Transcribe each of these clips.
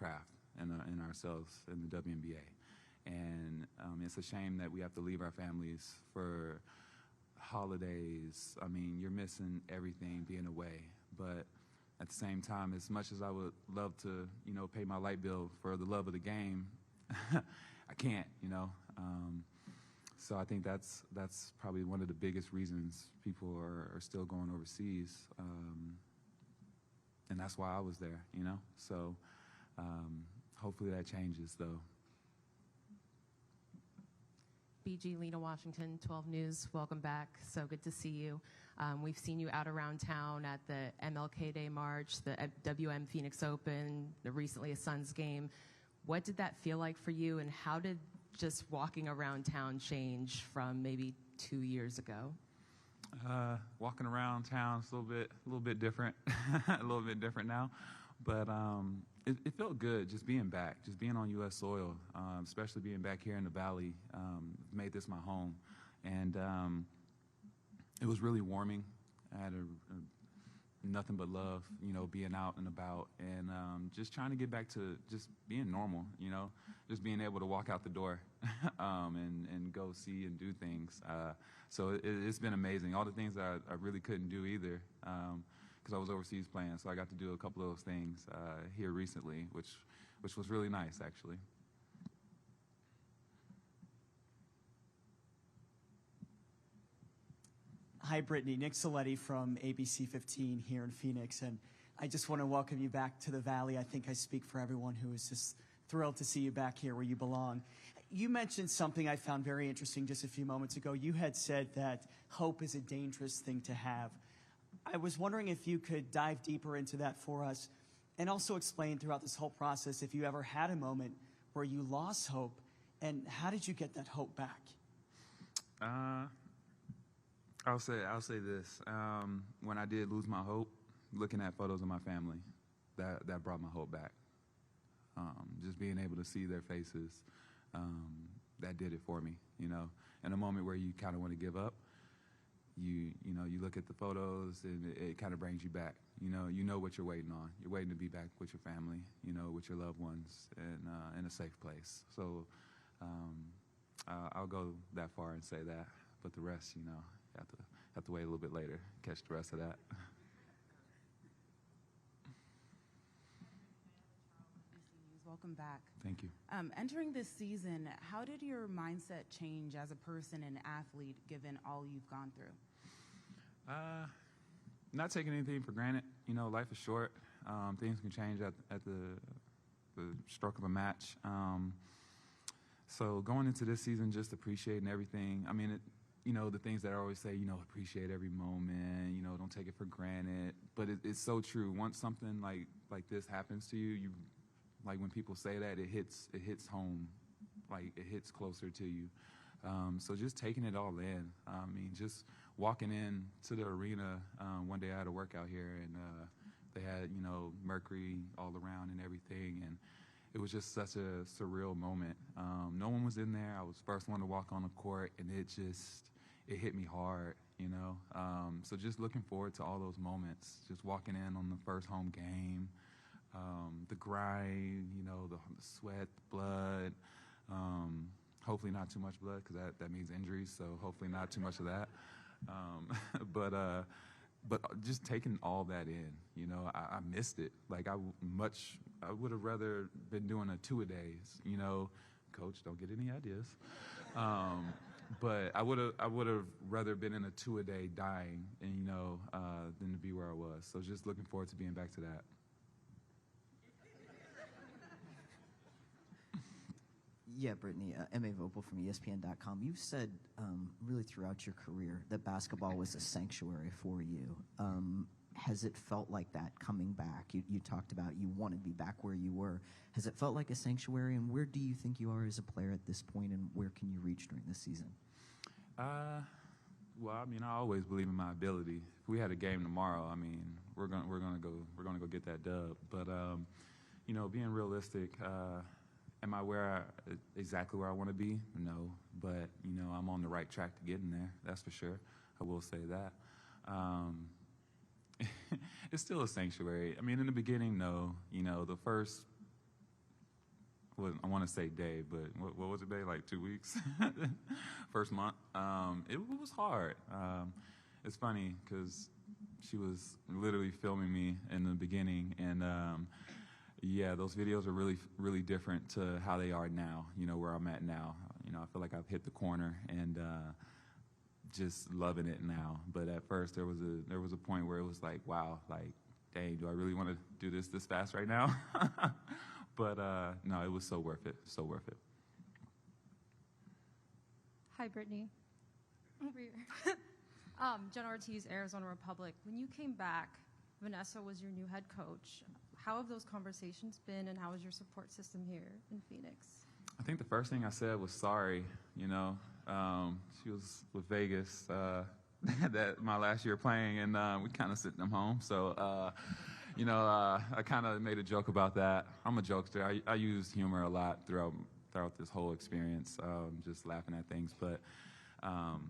craft in ourselves in the WNBA. And it's a shame that we have to leave our families for holidays. I mean, you're missing everything being away. But at the same time, as much as I would love to, pay my light bill for the love of the game, I can't, So I think that's probably one of the biggest reasons people are still going overseas. And that's why I was there, So hopefully that changes, though. BG, Lena Washington, 12 News. Welcome back. So good to see you. We've seen you out around town at the MLK Day March, the WM Phoenix Open, recently a Suns game. What did that feel like for you, and how did just walking around town change from maybe 2 years ago? Walking around town is a little bit different, a little bit different now. But it felt good just being back, just being on U.S. soil, especially being back here in the Valley. Made this my home. And it was really warming. I had nothing but love, being out and about, and just trying to get back to just being normal, just being able to walk out the door and go see and do things. So it's been amazing. All the things that I really couldn't do either, because I was overseas playing, so I got to do a couple of those things here recently, which was really nice, actually. Hi, Brittney. Nick Soletti from ABC 15 here in Phoenix, and I just want to welcome you back to the Valley. I think I speak for everyone who is just thrilled to see you back here where you belong. You mentioned something I found very interesting just a few moments ago. You had said that hope is a dangerous thing to have. I was wondering if you could dive deeper into that for us and also explain throughout this whole process if you ever had a moment where you lost hope, and how did you get that hope back? I'll say this. When I did lose my hope, looking at photos of my family, that brought my hope back. Just being able to see their faces, that did it for me. In a moment where you kind of want to give up, you look at the photos and it kind of brings you back. You know what you're waiting on. You're waiting to be back with your family, with your loved ones, and in a safe place. So I'll go that far and say that, but the rest, have to wait a little bit later, catch the rest of that. Welcome back. Thank you. Entering this season, how did your mindset change as a person and athlete given all you've gone through? Not taking anything for granted. Life is short. Things can change at the stroke of a match. So going into this season, just appreciating everything. I mean, the things that I always say, appreciate every moment, don't take it for granted. But it's so true. Once something like this happens to you, like when people say that, it hits home, like it hits closer to you. So just taking it all in. I mean, just walking in to the arena, one day I had a workout here, and they had, mercury all around and everything, and it was just such a surreal moment. No one was in there. I was the first one to walk on the court, and it hit me hard, So just looking forward to all those moments, just walking in on the first home game, the grind, the sweat, the blood, hopefully not too much blood, because that means injuries, so hopefully not too much of that. But just taking all that in, I missed it. Like I would have rather been doing a 2-a-days, Coach, don't get any ideas. But I would have rather been in a 2-a-day dying, and than to be where I was. So just looking forward to being back to that. Yeah, Brittney, M.A. Vopel from ESPN.com. You've said really throughout your career that basketball was a sanctuary for you. Has it felt like that coming back? You talked about you want to be back where you were. Has it felt like a sanctuary, and where do you think you are as a player at this point, and where can you reach during this season? Well, I mean, I always believe in my ability. If we had a game tomorrow, I mean, we're gonna go get that dub. But being realistic. Am I exactly where I want to be? No, but I'm on the right track to getting there. That's for sure. I will say that. It's still a sanctuary. I mean, in the beginning, no. The first I want to say day, but what was it, day? Like 2 weeks? First month. It was hard. It's funny because she was literally filming me in the beginning, and yeah, those videos are really, really different to how they are now, you know, where I'm at now. You know, I feel like I've hit the corner and just loving it now. But at first there was a point where it was like, wow, like, dang, do I really want to do this fast right now? But no, it was so worth it, so worth it. Hi, Brittney. Over here. Jen Ortiz, Arizona Republic. When you came back, Vanessa was your new head coach. How have those conversations been, and how is your support system here in Phoenix? I think the first thing I said was sorry, you know. She was with Vegas that my last year playing, and we kind of sent them home. So, you know, I kind of made a joke about that. I'm a jokester. I use humor a lot throughout this whole experience, just laughing at things. But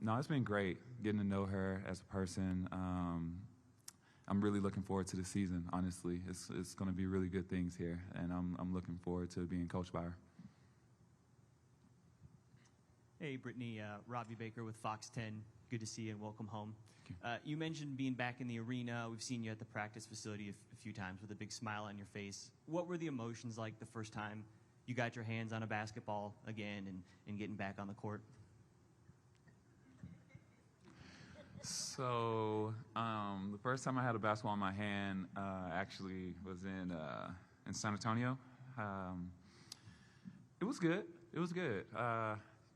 no, it's been great getting to know her as a person. I'm really looking forward to the season, honestly. It's going to be really good things here, and I'm looking forward to being coached by her. Hey, Brittney, Robbie Baker with Fox 10. Good to see you and welcome home. You mentioned being back in the arena. We've seen you at the practice facility a few times with a big smile on your face. What were the emotions like the first time you got your hands on a basketball again and getting back on the court? So the first time I had a basketball in my hand actually was in San Antonio. It was good. It was good.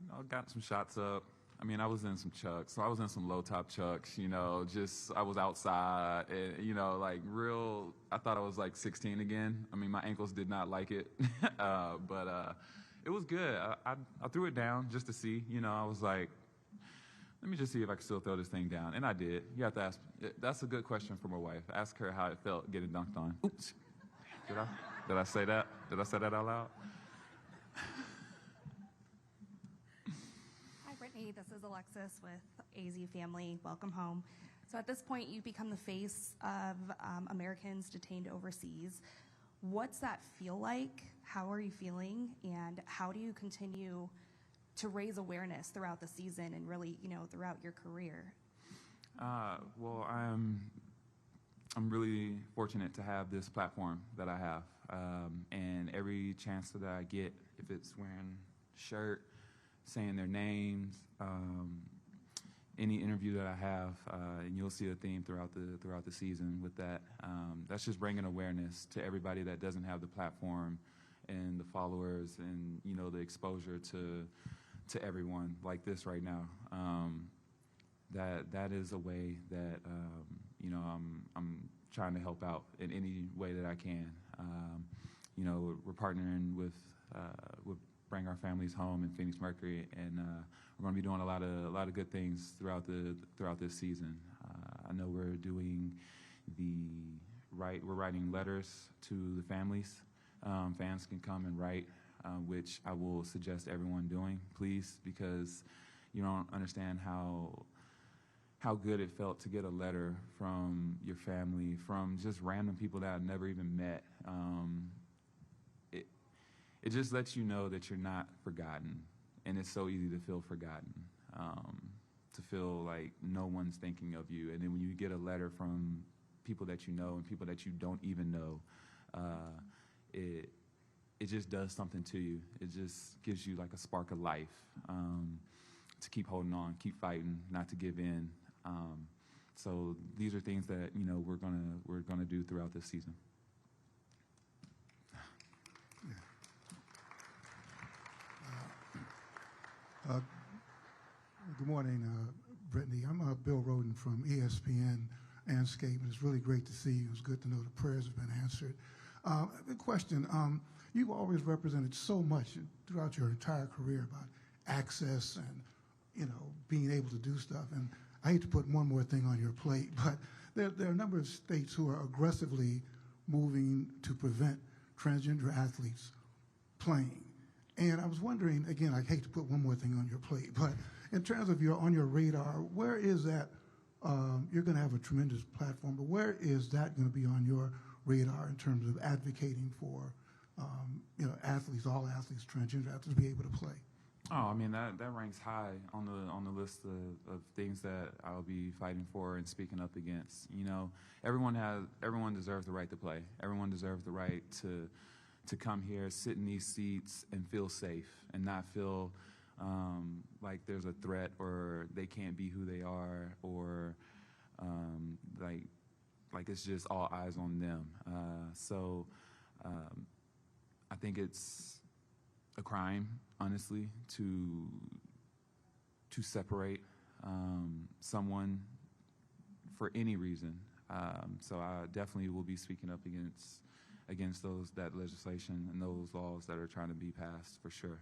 You know, got some shots up. I mean, I was in some chucks. So I was in some low-top chucks, you know, just I was outside, and, you know, like real, I thought I was like 16 again. I mean, my ankles did not like it, but it was good. I threw it down just to see, you know, I was like, let me just see if I can still throw this thing down, and I did. You have to ask, that's a good question for my wife. Ask her how it felt getting dunked on. Oops. Did I say that? Did I say that out loud? This is Alexis with AZ Family. Welcome home. So at this point, you become the face of Americans detained overseas. What's that feel like? How are you feeling? And how do you continue to raise awareness throughout the season and really, you know, throughout your career? Well, I'm really fortunate to have this platform that I have. And every chance that I get, if it's wearing a shirt, saying their names, any interview that I have, and you'll see a theme throughout the season with that. That's just bringing awareness to everybody that doesn't have the platform and the followers and, you know, the exposure to everyone like this right now. That is a way that you know, I'm trying to help out in any way that I can. You know, we're partnering with Bring Our Families Home in Phoenix Mercury, and we're going to be doing a lot of good things throughout this season. I know we're doing we're writing letters to the families. Fans can come and write, which I will suggest everyone doing, please, because you don't understand how good it felt to get a letter from your family, from just random people that I've never even met. It just lets you know that you're not forgotten, and it's so easy to feel forgotten, to feel like no one's thinking of you. And then when you get a letter from people that you know and people that you don't even know, it just does something to you. It just gives you like a spark of life to keep holding on, keep fighting, not to give in. So these are things that, you know, we're gonna do throughout this season. Good morning, Brittney. I'm Bill Roden from ESPN Anscape, and it's really great to see you. It's good to know the prayers have been answered. The question, you've always represented so much throughout your entire career about access and, you know, being able to do stuff. And I hate to put one more thing on your plate, but there are a number of states who are aggressively moving to prevent transgender athletes playing. And I was wondering, again, I hate to put one more thing on your plate, but in terms of on your radar, where is that? You're going to have a tremendous platform, but where is that going to be on your radar in terms of advocating for, you know, athletes, all athletes, transgender athletes, be able to play? Oh, I mean that ranks high on the list of things that I'll be fighting for and speaking up against. You know, everyone deserves the right to play. Everyone deserves the right to come here, sit in these seats, and feel safe, and not feel like there's a threat or they can't be who they are, or like it's just all eyes on them. So I think it's a crime, honestly, to separate someone for any reason. So I definitely will be speaking up against that legislation and those laws that are trying to be passed, for sure.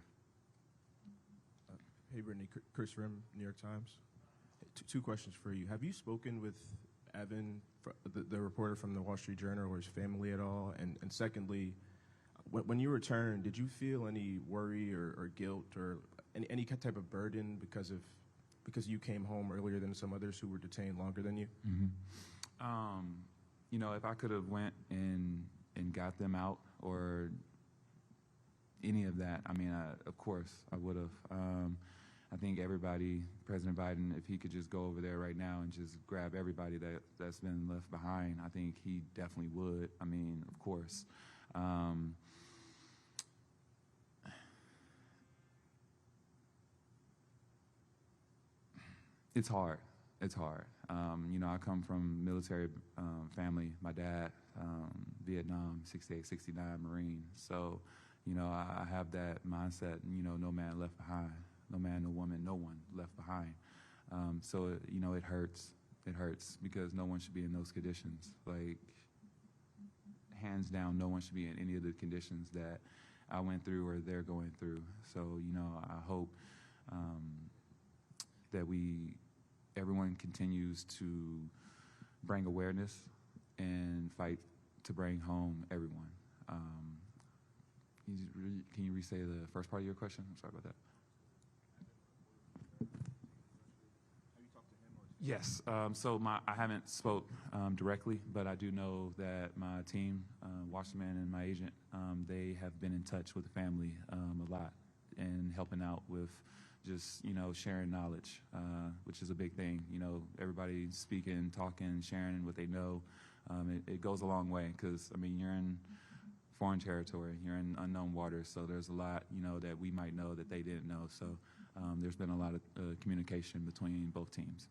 Hey, Brittney, Chris Rim, New York Times. Two questions for you. Have you spoken with Evan, the reporter from the Wall Street Journal, or his family at all? And secondly, when you returned, did you feel any worry or guilt or any type of burden because you came home earlier than some others who were detained longer than you? Mm-hmm. You know, if I could have went and got them out or any of that, I mean, of course I would have. I think everybody, President Biden, if he could just go over there right now and just grab everybody that's been left behind, I think he definitely would. I mean, of course. It's hard. It's hard. You know, I come from military family. My dad, Vietnam, 68, 69 Marine. So, you know, I have that mindset, you know, no man left behind. No man, no woman, no one left behind. So, you know, it hurts. It hurts because no one should be in those conditions. Like, hands down, no one should be in any of the conditions that I went through or they're going through. So, you know, I hope that everyone continues to bring awareness and fight to bring home everyone. Can you re-say the first part of your question? I'm sorry about that. Yes. So I haven't spoke directly, but I do know that my team, Wasserman and my agent, they have been in touch with the family a lot and helping out with just, you know, sharing knowledge, which is a big thing. You know, everybody speaking, talking, sharing what they know. It goes a long way because, I mean, you're in foreign territory, you're in unknown waters, so there's a lot, you know, that we might know that they didn't know. So there's been a lot of communication between both teams.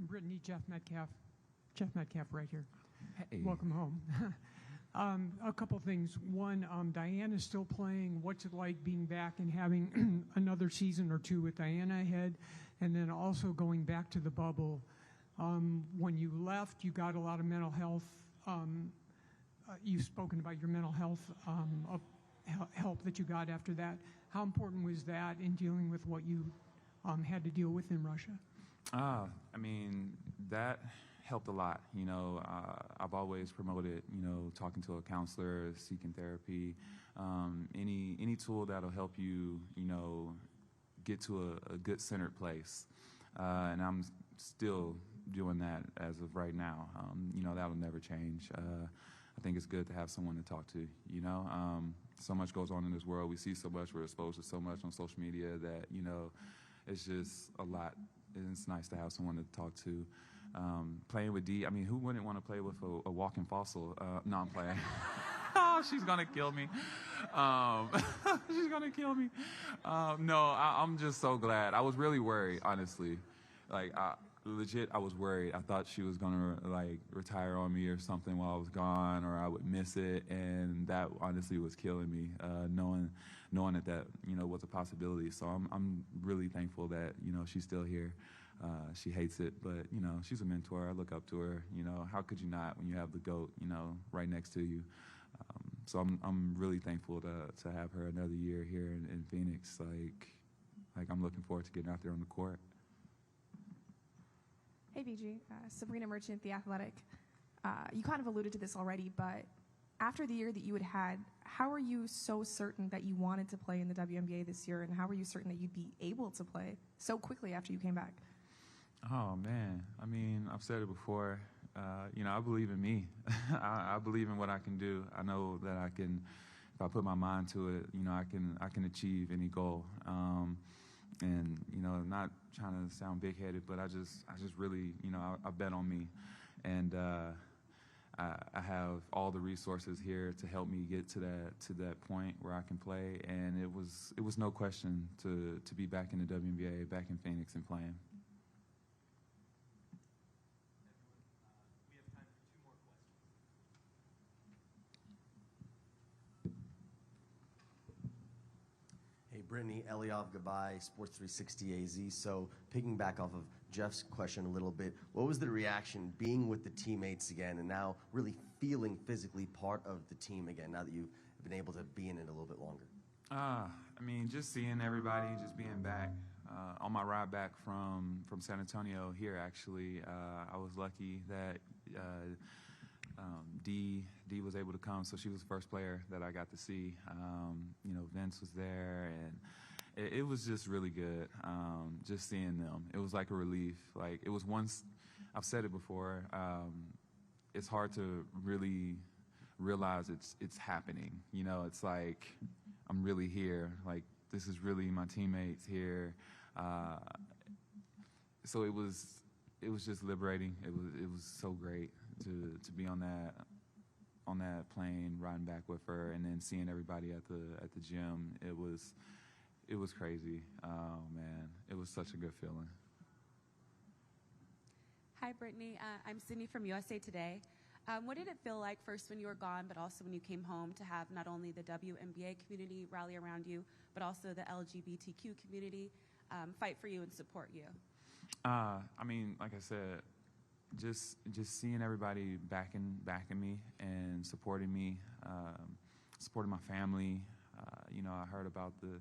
Brittney, Jeff Metcalf right here. Hey. Welcome home. A couple things. One, Diana's still playing. What's it like being back and having another season or two with Diana ahead? And then also going back to the bubble. When you left, you got a lot of mental health. You've spoken about your mental health help that you got after that. How important was that in dealing with what you had to deal with in Russia? I mean, that helped a lot. You know, I've always promoted, you know, talking to a counselor, seeking therapy, any tool that'll help you, you know, get to a good centered place. And I'm still doing that as of right now. You know, that'll never change. I think it's good to have someone to talk to, you know. So much goes on in this world. We see so much. We're exposed to so much on social media that, you know, it's just a lot. It's nice to have someone to talk to. Playing with Dee, I mean, who wouldn't want to play with a walking fossil? No, I'm playing. Oh, she's going to kill me. She's going to kill me. No, I'm just so glad. I was really worried, honestly. Like, legit, I was worried. I thought she was going to, like, retire on me or something while I was gone, or I would miss it. And that, honestly, was killing me, knowing that, you know, was a possibility. So I'm really thankful that, you know, she's still here. She hates it, but, you know, she's a mentor. I look up to her. You know, how could you not when you have the GOAT, you know, right next to you? So I'm really thankful to have her another year here in Phoenix. Like I'm looking forward to getting out there on the court. Hey, BG. Sabrina Merchant, The Athletic. You kind of alluded to this already, but after the year that you had, how are you so certain that you wanted to play in the WNBA this year, and how were you certain that you'd be able to play so quickly after you came back? Oh, man. I mean, I've said it before. I believe in me. I believe in what I can do. I know that I can, if I put my mind to it, I can achieve any goal. And not trying to sound big-headed, but I just really, I bet on me, and I have all the resources here to help me get to that point where I can play. And it was no question to be back in the WNBA, back in Phoenix and playing. Brittney, Eliav Gabay, Sports 360 AZ. So picking back off of Jeff's question a little bit, what was the reaction being with the teammates again and now really feeling physically part of the team again now that you've been able to be in it a little bit longer? Just seeing everybody, just being back. On my ride back from San Antonio here, actually, I was lucky that Dee was able to come, so she was the first player that I got to see. Vince was there, and it was just really good, just seeing them. It was like a relief. Like, it was once, I've said it before, it's hard to really realize it's happening. It's like I'm really here. Like, this is really my teammates here. So it was just liberating. It was so great to be on that plane, riding back with her, and then seeing everybody at the gym. It was crazy. Oh man, it was such a good feeling. Hi, Brittney. I'm Sydney from USA Today. What did it feel like first when you were gone, but also when you came home, to have not only the WNBA community rally around you, but also the LGBTQ community fight for you and support you? Like I said, just seeing everybody backing me and supporting me, supporting my family. I heard about the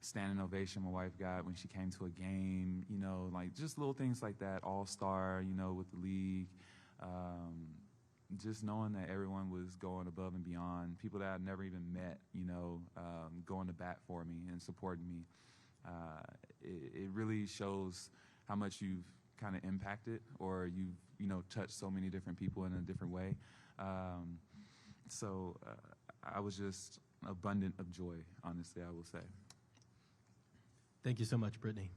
standing ovation my wife got when she came to a game. Like just little things like that. All-star, with the league. Just knowing that everyone was going above and beyond. People that I'd never even met, going to bat for me and supporting me. It really shows how much you've kind of impacted, or you've touched so many different people in a different way. So I was just abundant of joy, honestly, I will say. Thank you so much, Brittney.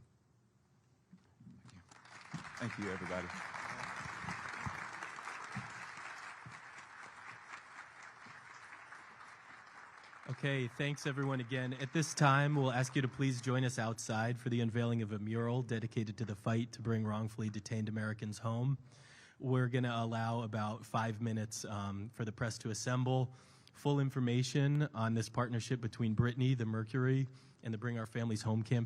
Thank you, everybody. Okay, thanks everyone again. At this time, we'll ask you to please join us outside for the unveiling of a mural dedicated to the fight to bring wrongfully detained Americans home. We're going to allow about 5 minutes for the press to assemble. Full information on this partnership between Brittney, the Mercury, and the Bring Our Families Home campaign